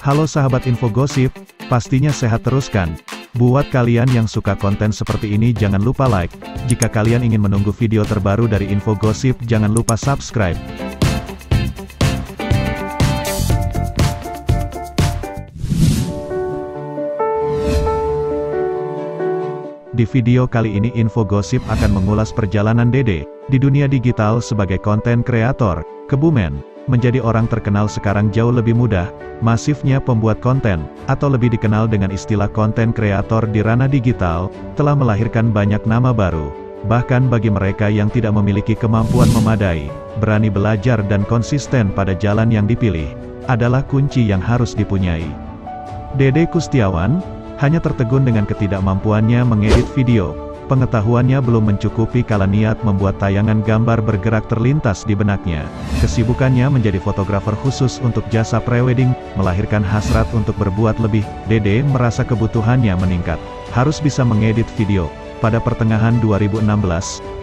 Halo sahabat info gosip, pastinya sehat terus kan? Buat kalian yang suka konten seperti ini jangan lupa like. Jika kalian ingin menunggu video terbaru dari info gosip jangan lupa subscribe. Di video kali ini info gosip akan mengulas perjalanan Dede di dunia digital sebagai konten kreator. Kebumen, menjadi orang terkenal sekarang jauh lebih mudah. Masifnya pembuat konten, atau lebih dikenal dengan istilah konten kreator di ranah digital, telah melahirkan banyak nama baru. Bahkan bagi mereka yang tidak memiliki kemampuan memadai, berani belajar dan konsisten pada jalan yang dipilih, adalah kunci yang harus dipunyai. Dede Kustiawan hanya tertegun dengan ketidakmampuannya mengedit video. Pengetahuannya belum mencukupi kala niat membuat tayangan gambar bergerak terlintas di benaknya. Kesibukannya menjadi fotografer khusus untuk jasa prewedding, melahirkan hasrat untuk berbuat lebih. Dede merasa kebutuhannya meningkat, harus bisa mengedit video. Pada pertengahan 2016,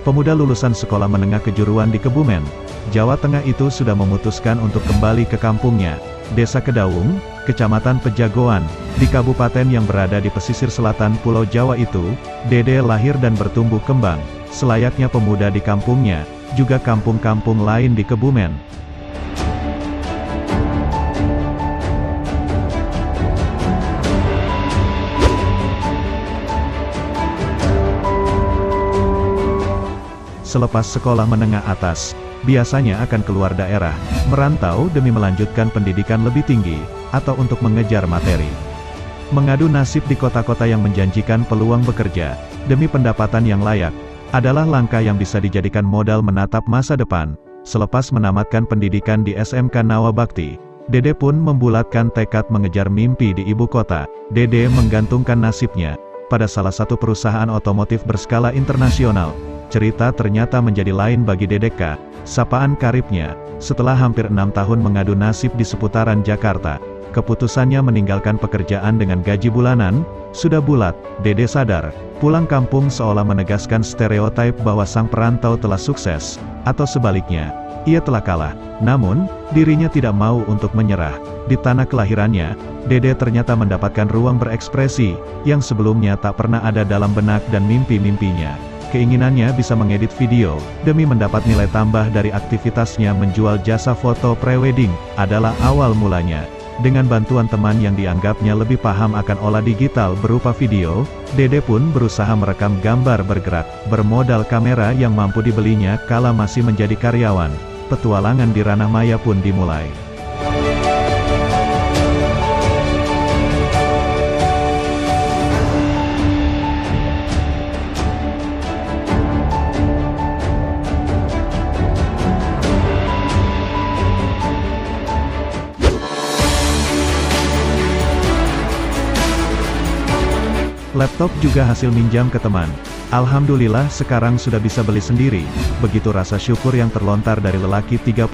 pemuda lulusan sekolah menengah kejuruan di Kebumen, Jawa Tengah itu sudah memutuskan untuk kembali ke kampungnya, Desa Kedaung, Kecamatan Pejagoan, di kabupaten yang berada di pesisir selatan Pulau Jawa itu. Dede lahir dan bertumbuh kembang, selayaknya pemuda di kampungnya, juga kampung-kampung lain di Kebumen. Selepas sekolah menengah atas, biasanya akan keluar daerah, merantau demi melanjutkan pendidikan lebih tinggi, atau untuk mengejar materi. Mengadu nasib di kota-kota yang menjanjikan peluang bekerja, demi pendapatan yang layak, adalah langkah yang bisa dijadikan modal menatap masa depan. Selepas menamatkan pendidikan di SMK Nawabakti, Dede pun membulatkan tekad mengejar mimpi di ibu kota. Dede menggantungkan nasibnya pada salah satu perusahaan otomotif berskala internasional. Cerita ternyata menjadi lain bagi Dedeka, sapaan karibnya. Setelah hampir 6 tahun mengadu nasib di seputaran Jakarta, keputusannya meninggalkan pekerjaan dengan gaji bulanan. Sudah bulat, Dede sadar, pulang kampung seolah menegaskan stereotip bahwa sang perantau telah sukses, atau sebaliknya, ia telah kalah. Namun, dirinya tidak mau untuk menyerah. Di tanah kelahirannya, Dede ternyata mendapatkan ruang berekspresi, yang sebelumnya tak pernah ada dalam benak dan mimpi-mimpinya. Keinginannya bisa mengedit video, demi mendapat nilai tambah dari aktivitasnya menjual jasa foto prewedding, adalah awal mulanya. Dengan bantuan teman yang dianggapnya lebih paham akan olah digital berupa video, Dede pun berusaha merekam gambar bergerak, bermodal kamera yang mampu dibelinya kala masih menjadi karyawan. Petualangan di ranah maya pun dimulai. Laptop juga hasil minjam ke teman. Alhamdulillah sekarang sudah bisa beli sendiri. Begitu rasa syukur yang terlontar dari lelaki 31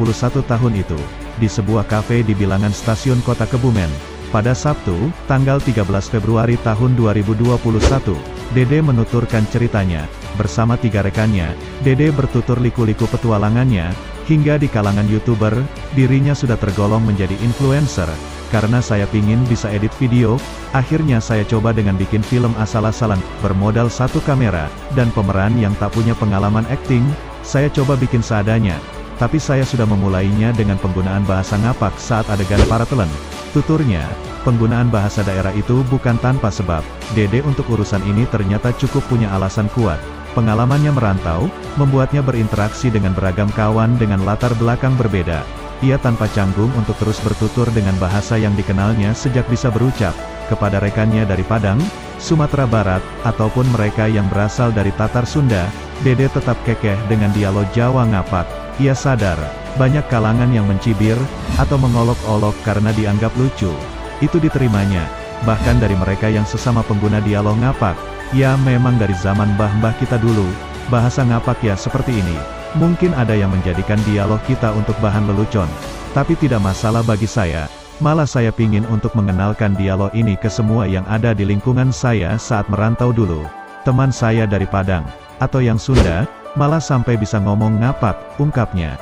tahun itu, di sebuah kafe di bilangan stasiun kota Kebumen. Pada Sabtu, tanggal 13 Februari tahun 2021, Dede menuturkan ceritanya. Bersama 3 rekannya, Dede bertutur liku-liku petualangannya, hingga di kalangan YouTuber, dirinya sudah tergolong menjadi influencer. Karena saya pingin bisa edit video, akhirnya saya coba dengan bikin film asal-asalan, bermodal 1 kamera, dan pemeran yang tak punya pengalaman akting. Saya coba bikin seadanya, tapi saya sudah memulainya dengan penggunaan bahasa ngapak saat adegan paratelen. Tuturnya, penggunaan bahasa daerah itu bukan tanpa sebab. Dede untuk urusan ini ternyata cukup punya alasan kuat. Pengalamannya merantau, membuatnya berinteraksi dengan beragam kawan dengan latar belakang berbeda. Ia tanpa canggung untuk terus bertutur dengan bahasa yang dikenalnya sejak bisa berucap. Kepada rekannya dari Padang, Sumatera Barat, ataupun mereka yang berasal dari Tatar Sunda, Dede tetap kekeh dengan dialog Jawa ngapak. Ia sadar, banyak kalangan yang mencibir, atau mengolok-olok karena dianggap lucu. Itu diterimanya, bahkan dari mereka yang sesama pengguna dialog ngapak. Ya memang dari zaman mbah-mbah kita dulu, bahasa ngapak ya seperti ini. Mungkin ada yang menjadikan dialog kita untuk bahan lelucon, tapi tidak masalah bagi saya. Malah saya pingin untuk mengenalkan dialog ini ke semua yang ada di lingkungan saya saat merantau dulu. Teman saya dari Padang, atau yang Sunda, malah sampai bisa ngomong ngapak, ungkapnya.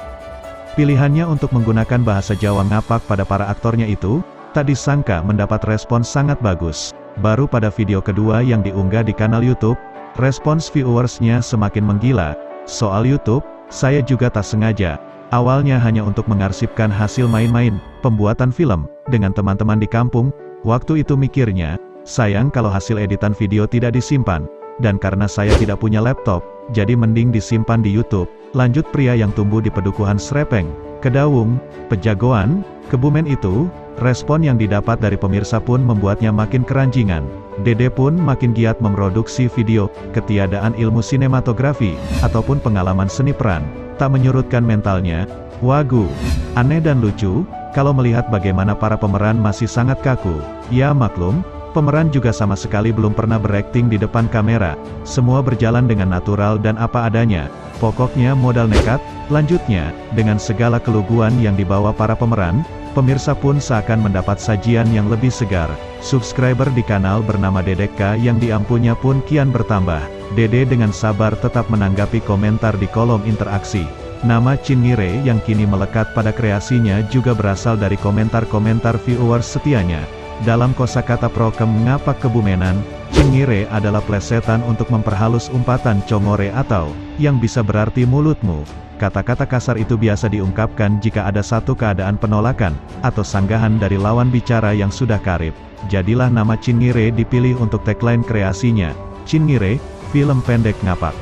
Pilihannya untuk menggunakan bahasa Jawa ngapak pada para aktornya itu, Tak disangka mendapat respon sangat bagus. Baru pada video kedua yang diunggah di kanal YouTube, respons viewersnya semakin menggila. Soal YouTube, saya juga tak sengaja. Awalnya hanya untuk mengarsipkan hasil main-main, pembuatan film, dengan teman-teman di kampung. Waktu itu mikirnya, sayang kalau hasil editan video tidak disimpan. Dan karena saya tidak punya laptop, jadi mending disimpan di YouTube. Lanjut, pria yang tumbuh di pedukuhan Srepeng, Kedawung, Pejagoan, Kebumen itu, respon yang didapat dari pemirsa pun membuatnya makin keranjingan. Dede pun makin giat memproduksi video. Ketiadaan ilmu sinematografi, ataupun pengalaman seni peran, tak menyurutkan mentalnya. Wagu, aneh dan lucu, kalau melihat bagaimana para pemeran masih sangat kaku. Ya maklum, pemeran juga sama sekali belum pernah berakting di depan kamera. Semua berjalan dengan natural dan apa adanya. Pokoknya modal nekat. Lanjutnya, dengan segala keluguan yang dibawa para pemeran, pemirsa pun seakan mendapat sajian yang lebih segar. Subscriber di kanal bernama Dedeka yang diampunya pun kian bertambah. Dede dengan sabar tetap menanggapi komentar di kolom interaksi. Nama Cinngire yang kini melekat pada kreasinya juga berasal dari komentar-komentar viewers setianya. Dalam kosakata prokem ngapak Kebumenan, Cinngire adalah plesetan untuk memperhalus umpatan congore atau, yang bisa berarti mulutmu. Kata-kata kasar itu biasa diungkapkan jika ada satu keadaan penolakan, atau sanggahan dari lawan bicara yang sudah karib. Jadilah nama Cinngire dipilih untuk tagline kreasinya, Cinngire, film pendek ngapak.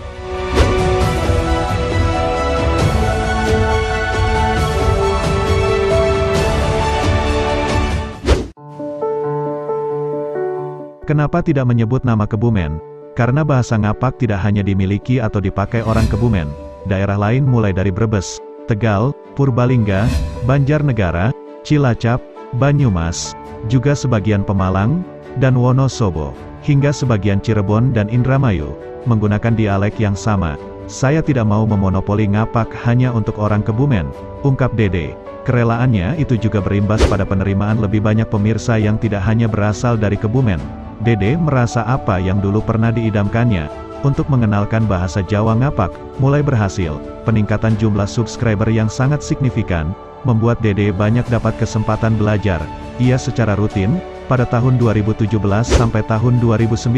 Kenapa tidak menyebut nama Kebumen? Karena bahasa ngapak tidak hanya dimiliki atau dipakai orang Kebumen. Daerah lain mulai dari Brebes, Tegal, Purbalingga, Banjarnegara, Cilacap, Banyumas, juga sebagian Pemalang, dan Wonosobo, hingga sebagian Cirebon dan Indramayu, menggunakan dialek yang sama. Saya tidak mau memonopoli ngapak hanya untuk orang Kebumen, ungkap Dede. Kerelaannya itu juga berimbas pada penerimaan lebih banyak pemirsa yang tidak hanya berasal dari Kebumen. Dede merasa apa yang dulu pernah diidamkannya, untuk mengenalkan bahasa Jawa ngapak, mulai berhasil. Peningkatan jumlah subscriber yang sangat signifikan, membuat Dede banyak dapat kesempatan belajar. Ia secara rutin, pada tahun 2017 sampai tahun 2019,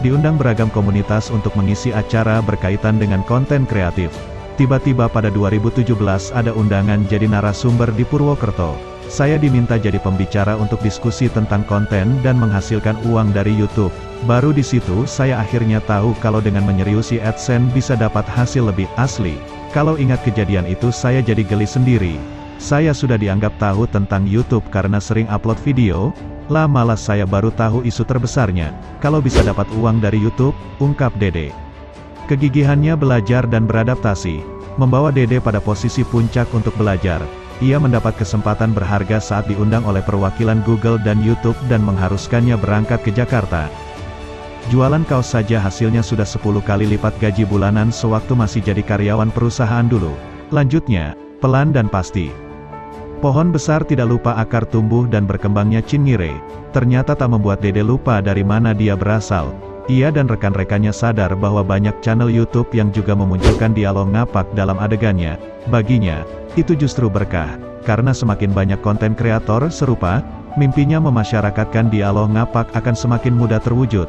diundang beragam komunitas untuk mengisi acara berkaitan dengan konten kreatif. Tiba-tiba pada 2017 ada undangan jadi narasumber di Purwokerto. Saya diminta jadi pembicara untuk diskusi tentang konten dan menghasilkan uang dari YouTube. Baru di situ saya akhirnya tahu kalau dengan menyeriusi AdSense bisa dapat hasil lebih asli. Kalau ingat kejadian itu saya jadi geli sendiri. Saya sudah dianggap tahu tentang YouTube karena sering upload video. Lah malah saya baru tahu isu terbesarnya, kalau bisa dapat uang dari YouTube, ungkap Dede. Kegigihannya belajar dan beradaptasi, membawa Dede pada posisi puncak untuk belajar. Ia mendapat kesempatan berharga saat diundang oleh perwakilan Google dan YouTube dan mengharuskannya berangkat ke Jakarta. Jualan kaos saja hasilnya sudah 10 kali lipat gaji bulanan sewaktu masih jadi karyawan perusahaan dulu. Lanjutnya, pelan dan pasti. Pohon besar tidak lupa akar tumbuh dan berkembangnya Cinngire, ternyata tak membuat Dede lupa dari mana dia berasal. Ia dan rekan-rekannya sadar bahwa banyak channel YouTube yang juga memunculkan dialog ngapak dalam adegannya. Baginya, itu justru berkah, karena semakin banyak konten kreator serupa, mimpinya memasyarakatkan dialog ngapak akan semakin mudah terwujud.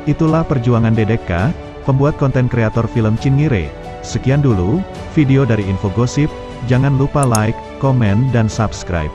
Itulah perjuangan Dedeka, pembuat konten kreator film Cinngire. Sekian dulu, video dari Info Gosip. Jangan lupa like, komen dan subscribe.